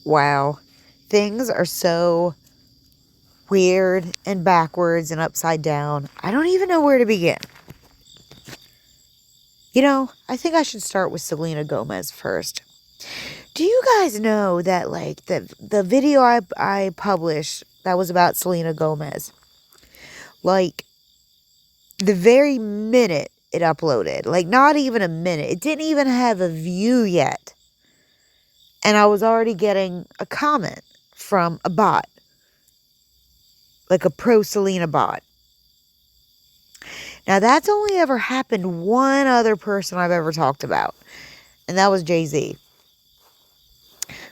Wow. Things are so weird and backwards and upside down. I don't even know where to begin. You know, I think I should start with Selena Gomez first. Do you guys know that, like, the video I published that was about Selena Gomez, like, the very minute it uploaded, like, not even a minute, it didn't even have a view yet, and I was already getting a comment from a bot, like a pro Selena bot. Now, that's only ever happened one other person I've ever talked about, and that was Jay-Z.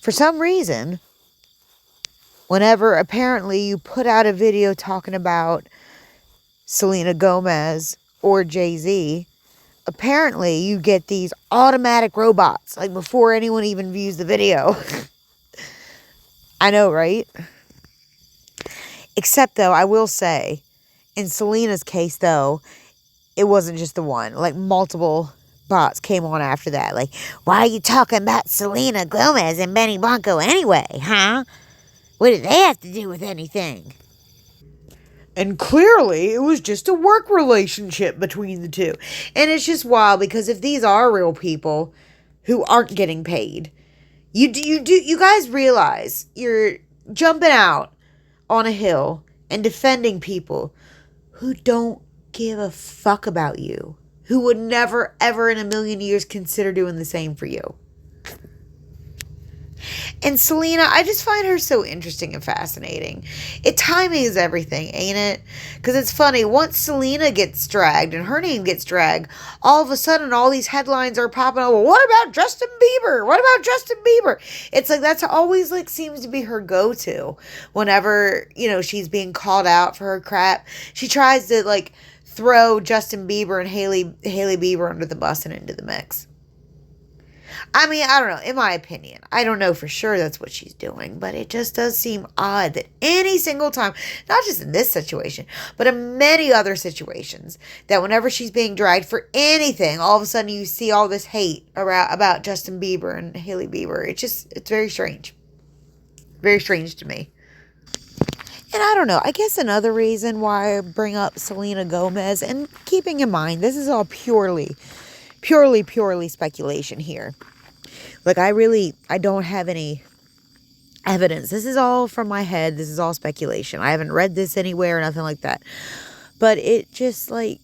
For some reason, whenever apparently you put out a video talking about Selena Gomez or Jay-Z, apparently you get these automatic robots, like before anyone even views the video. I know, right? Except, though, I will say, in Selena's case, though, it wasn't just the one. Like, multiple bots came on after that. Like, why are you talking about Selena Gomez and Benny Blanco anyway, huh? What do they have to do with anything? And clearly, it was just a work relationship between the two. And it's just wild, because if these are real people who aren't getting paid, you guys realize you're jumping out on a hill and defending people who don't give a fuck about you, who would never, ever in a million years consider doing the same for you. And Selena, I just find her so interesting and fascinating. Timing is everything, ain't it? Because it's funny, once Selena gets dragged and her name gets dragged, all of a sudden all these headlines are popping up. Well, what about Justin Bieber? What about Justin Bieber? It's like that's always like seems to be her go-to whenever, she's being called out for her crap. She tries to like throw Justin Bieber and Haley Bieber under the bus and into the mix. I mean, I don't know. In my opinion, I don't know for sure that's what she's doing, but it just does seem odd that any single time, not just in this situation, but in many other situations, that whenever she's being dragged for anything, all of a sudden you see all this hate about Justin Bieber and Haley Bieber. It's very strange. Very strange to me. And I don't know, I guess another reason why I bring up Selena Gomez, and keeping in mind, this is all purely speculation here. Like, I don't have any evidence. This is all from my head. This is all speculation. I haven't read this anywhere, nothing like that. But it just, like,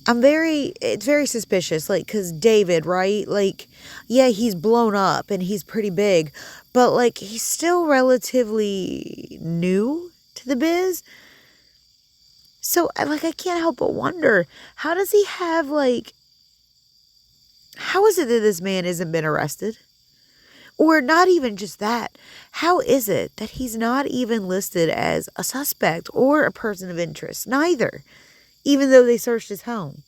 it's very suspicious. Like, because David, right? Like, yeah, he's blown up and he's pretty big. But, like, he's still relatively new to the biz. So, like, I can't help but wonder, how does he have, like, how is it that this man hasn't been arrested? Or not even just that. How is it that he's not even listed as a suspect or a person of interest? Neither. Even though they searched his home.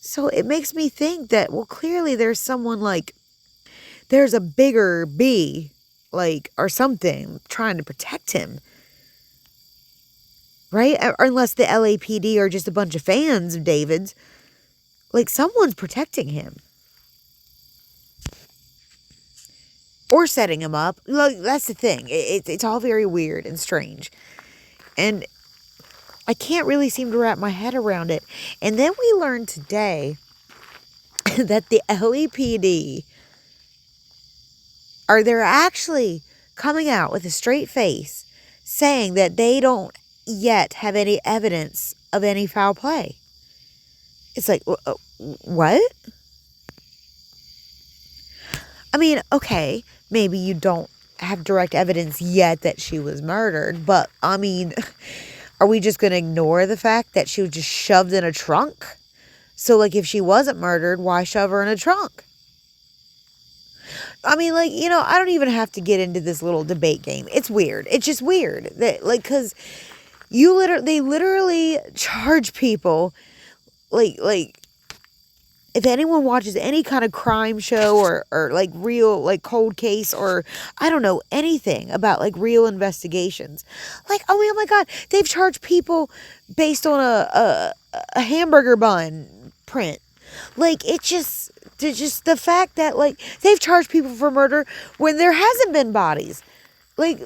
So it makes me think that, well, clearly there's someone like, there's a bigger B, like, or something, trying to protect him. Right? Or unless the LAPD are just a bunch of fans of David's. Like, someone's protecting him. Or setting him up. Like, that's the thing. It's all very weird and strange. And I can't really seem to wrap my head around it. And then we learned today that the LAPD they're actually coming out with a straight face saying that they don't yet have any evidence of any foul play. It's like, what? I mean, okay, maybe you don't have direct evidence yet that she was murdered, but, I mean, are we just going to ignore the fact that she was just shoved in a trunk? So, like, if she wasn't murdered, why shove her in a trunk? I mean, like, I don't even have to get into this little debate game. It's weird. It's just weird. That, like, because they literally charge people, like, if anyone watches any kind of crime show or like real, like, cold case, or I don't know, anything about like real investigations, like, oh my God, they've charged people based on a hamburger bun print. Like, it just, just the fact that, like, they've charged people for murder when there hasn't been bodies. Like,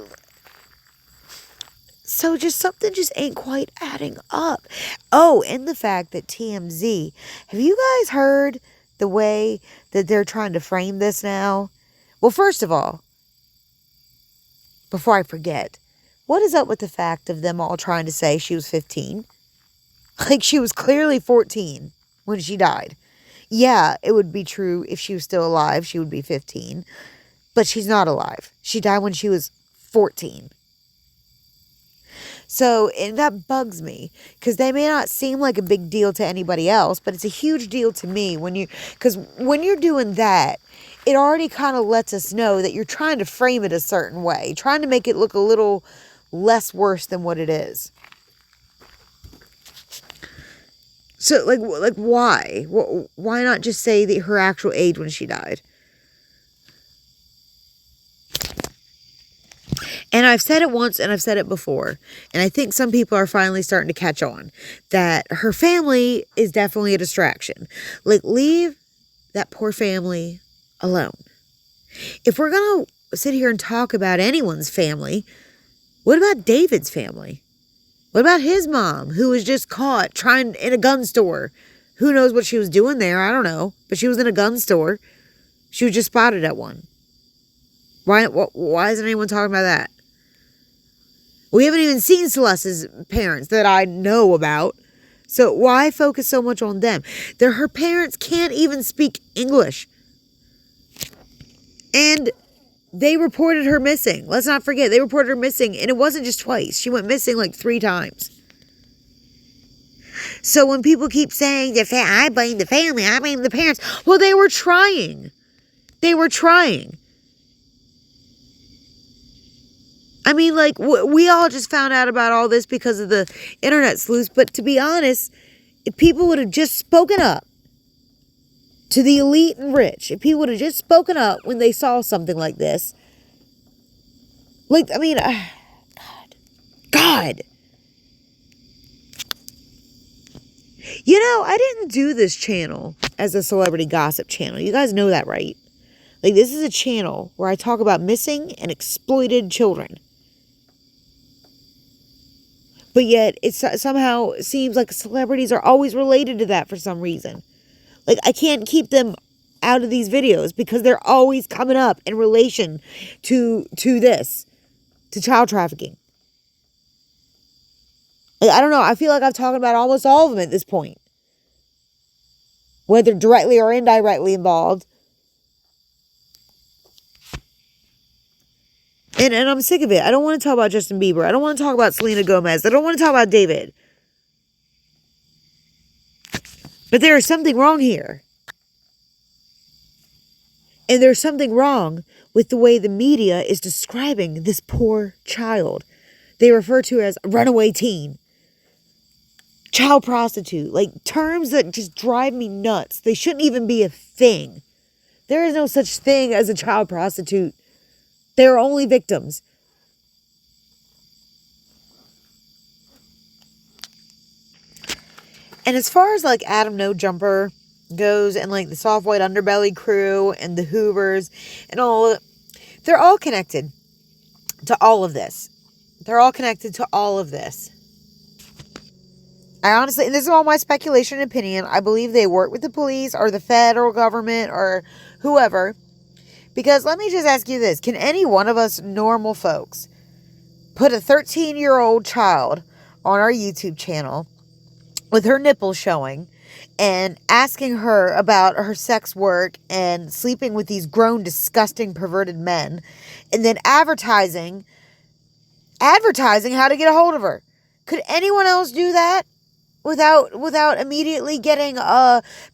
so just something just ain't quite adding up. Oh, and the fact that TMZ, have you guys heard the way that they're trying to frame this now? Well, first of all, before I forget, what is up with the fact of them all trying to say she was 15? Like, she was clearly 14 when she died. Yeah, it would be true if she was still alive, she would be 15. But she's not alive. She died when she was 14. So, and that bugs me, because they may not seem like a big deal to anybody else, but it's a huge deal to me because when you're doing that, it already kind of lets us know that you're trying to frame it a certain way, trying to make it look a little less worse than what it is. So, like why? Why not just say her actual age when she died? And I've said it once and I've said it before. And I think some people are finally starting to catch on that her family is definitely a distraction. Like, leave that poor family alone. If we're going to sit here and talk about anyone's family, what about David's family? What about his mom, who was just caught trying in a gun store? Who knows what she was doing there? I don't know. But she was in a gun store. She was just spotted at one. Why isn't anyone talking about that? We haven't even seen Celeste's parents that I know about. So why focus so much on them? Her parents can't even speak English. And they reported her missing. Let's not forget, they reported her missing. And it wasn't just twice. She went missing like 3 times. So when people keep saying, I blame the family, I blame the parents. Well, they were trying. They were trying. I mean, like, we all just found out about all this because of the internet sleuths. But to be honest, if people would have just spoken up to the elite and rich, if people would have just spoken up when they saw something like this, like, I mean, God. You know, I didn't do this channel as a celebrity gossip channel. You guys know that, right? Like, this is a channel where I talk about missing and exploited children. But yet, it somehow seems like celebrities are always related to that for some reason. Like, I can't keep them out of these videos because they're always coming up in relation to this, to child trafficking. Like, I don't know. I feel like I've talked about almost all of them at this point. Whether directly or indirectly involved. And I'm sick of it. I don't want to talk about Justin Bieber. I don't want to talk about Selena Gomez. I don't want to talk about David. But there is something wrong here. And there's something wrong with the way the media is describing this poor child. They refer to her as a runaway teen. Child prostitute. Like, terms that just drive me nuts. They shouldn't even be a thing. There is no such thing as a child prostitute. They are only victims. And as far as like Adam No Jumper goes and like the Soft White Underbelly crew and the Hoovers and all, they're all connected to all of this. They're all connected to all of this. I honestly, and this is all my speculation and opinion, I believe they work with the police or the federal government or whoever. Because let me just ask you this. Can any one of us normal folks put a 13-year-old child on our YouTube channel with her nipples showing and asking her about her sex work and sleeping with these grown, disgusting, perverted men and then advertising how to get a hold of her? Could anyone else do that without immediately getting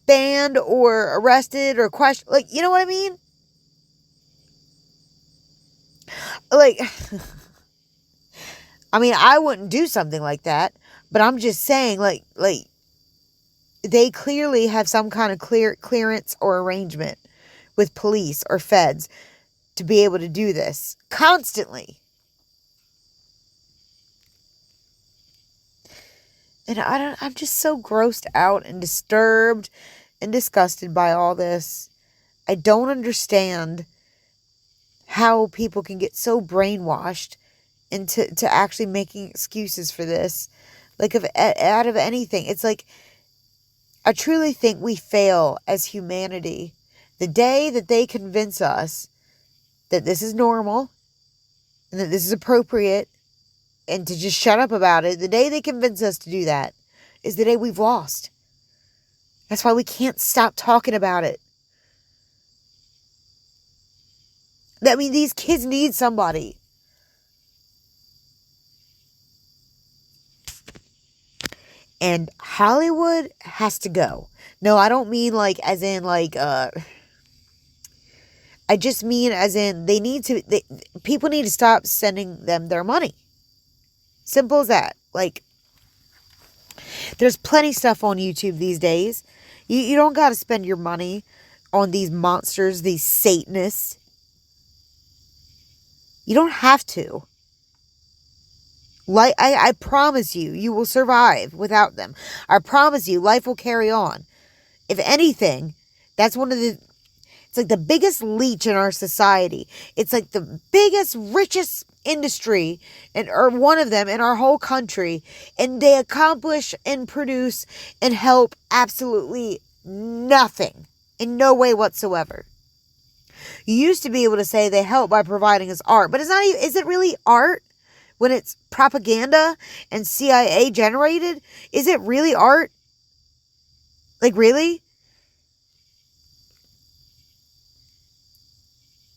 banned or arrested or questioned? Like, you know what I mean? Like, I mean, I wouldn't do something like that, but I'm just saying, like, they clearly have some kind of clearance or arrangement with police or feds to be able to do this constantly. And I'm just so grossed out and disturbed and disgusted by all this. I don't understand how people can get so brainwashed into actually making excuses for this. Like, out of anything. It's like, I truly think we fail as humanity the day that they convince us that this is normal and that this is appropriate and to just shut up about it. The day they convince us to do that is the day we've lost. That's why we can't stop talking about it. I mean, these kids need somebody. And Hollywood has to go. No, I don't mean like as in like I just mean as in people need to stop sending them their money. Simple as that. Like, there's plenty stuff on YouTube these days. You don't got to spend your money on these monsters, these Satanists. You don't have to. Like, I promise you, you will survive without them. I promise you, life will carry on. If anything, that's one of the... It's like the biggest leech in our society. It's like the biggest, richest industry, or one of them in our whole country. And they accomplish and produce and help absolutely nothing. In no way whatsoever. You used to be able to say they help by providing us art. But it's not even... Is it really art? When it's propaganda and CIA generated? Is it really art? Like, really?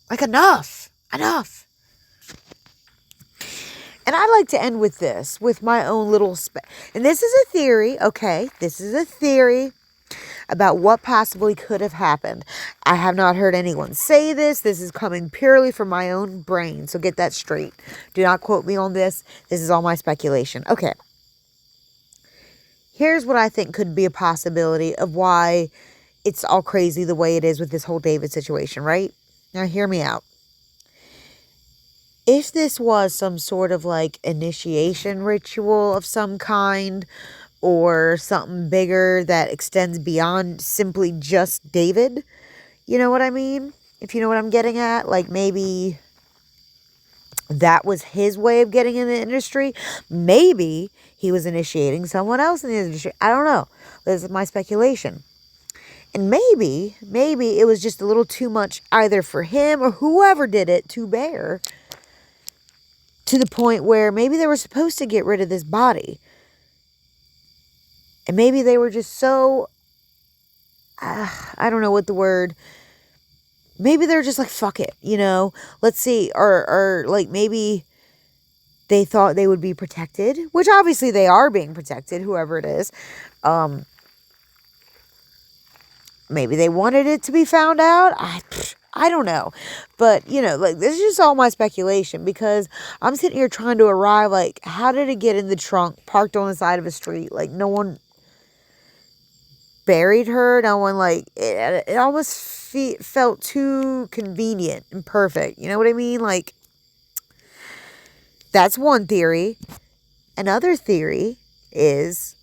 Like, enough. Enough. And I'd like to end with this, with my own little... and this is a theory, okay? This is a theory about what possibly could have happened. I have not heard anyone say this. This is coming purely from my own brain, so get that straight. Do not quote me on this. This is all my speculation. Okay. Here's what I think could be a possibility of why it's all crazy the way it is with this whole David situation, right? Now, hear me out. If this was some sort of like initiation ritual of some kind, or something bigger that extends beyond simply just David, you know what I mean? If you know what I'm getting at, like maybe that was his way of getting in the industry. Maybe he was initiating someone else in the industry. I don't know. This is my speculation. And maybe it was just a little too much either for him or whoever did it to bear, to the point where maybe they were supposed to get rid of this body. And maybe they were just so, I don't know what the word, maybe they're just like, fuck it, you know, let's see, or like maybe they thought they would be protected, which obviously they are being protected, whoever it is. Maybe they wanted it to be found out. I don't know. But, you know, like, this is just all my speculation, because I'm sitting here trying to arrive, like, how did it get in the trunk, parked on the side of a street? Like, no one buried her. No one, like, it almost felt too convenient and perfect. You know what I mean? Like, that's one theory. Another theory is,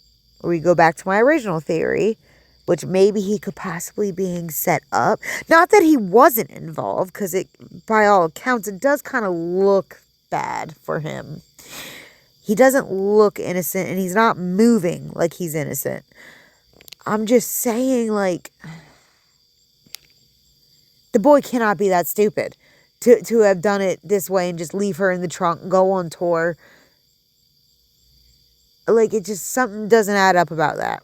we go back to my original theory, which maybe he could possibly being set up. Not that he wasn't involved, because it, by all accounts, it does kind of look bad for him. He doesn't look innocent, and he's not moving like he's innocent. I'm just saying, like, the boy cannot be that stupid to have done it this way and just leave her in the trunk and go on tour. Like, it just, something doesn't add up about that.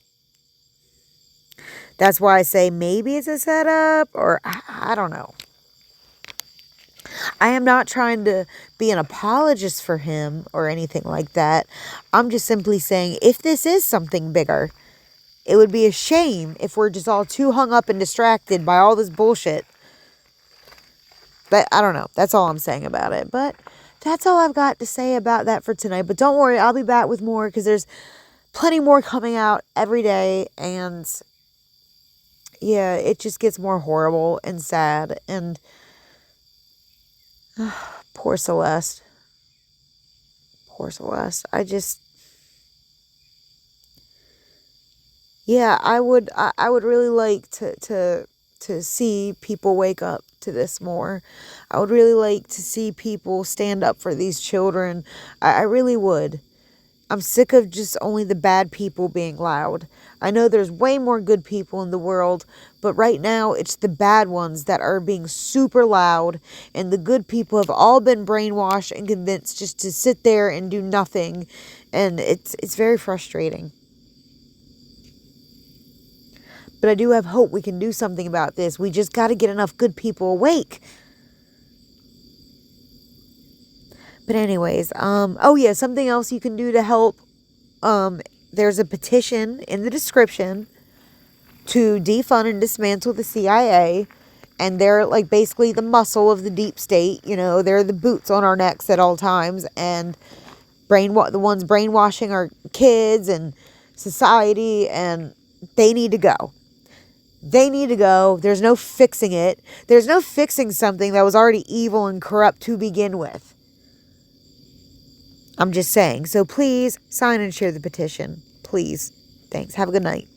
That's why I say maybe it's a setup, or I don't know. I am not trying to be an apologist for him or anything like that. I'm just simply saying, if this is something bigger, it would be a shame if we're just all too hung up and distracted by all this bullshit. But I don't know. That's all I'm saying about it. But that's all I've got to say about that for tonight. But don't worry, I'll be back with more, because there's plenty more coming out every day. And yeah, it just gets more horrible and sad. And poor Celeste. Poor Celeste. Yeah, I would really like to to see people wake up to this more. I would really like to see people stand up for these children. I really would. I'm sick of just only the bad people being loud. I know there's way more good people in the world, but right now it's the bad ones that are being super loud, and the good people have all been brainwashed and convinced just to sit there and do nothing, and it's very frustrating. But I do have hope we can do something about this. We just got to get enough good people awake. But anyways, oh yeah, something else you can do to help. There's a petition in the description to defund and dismantle the CIA. And they're like basically the muscle of the deep state. You know, they're the boots on our necks at all times. And the ones brainwashing our kids and society. And they need to go. They need to go. There's no fixing it. There's no fixing something that was already evil and corrupt to begin with. I'm just saying. So please sign and share the petition. Please. Thanks. Have a good night.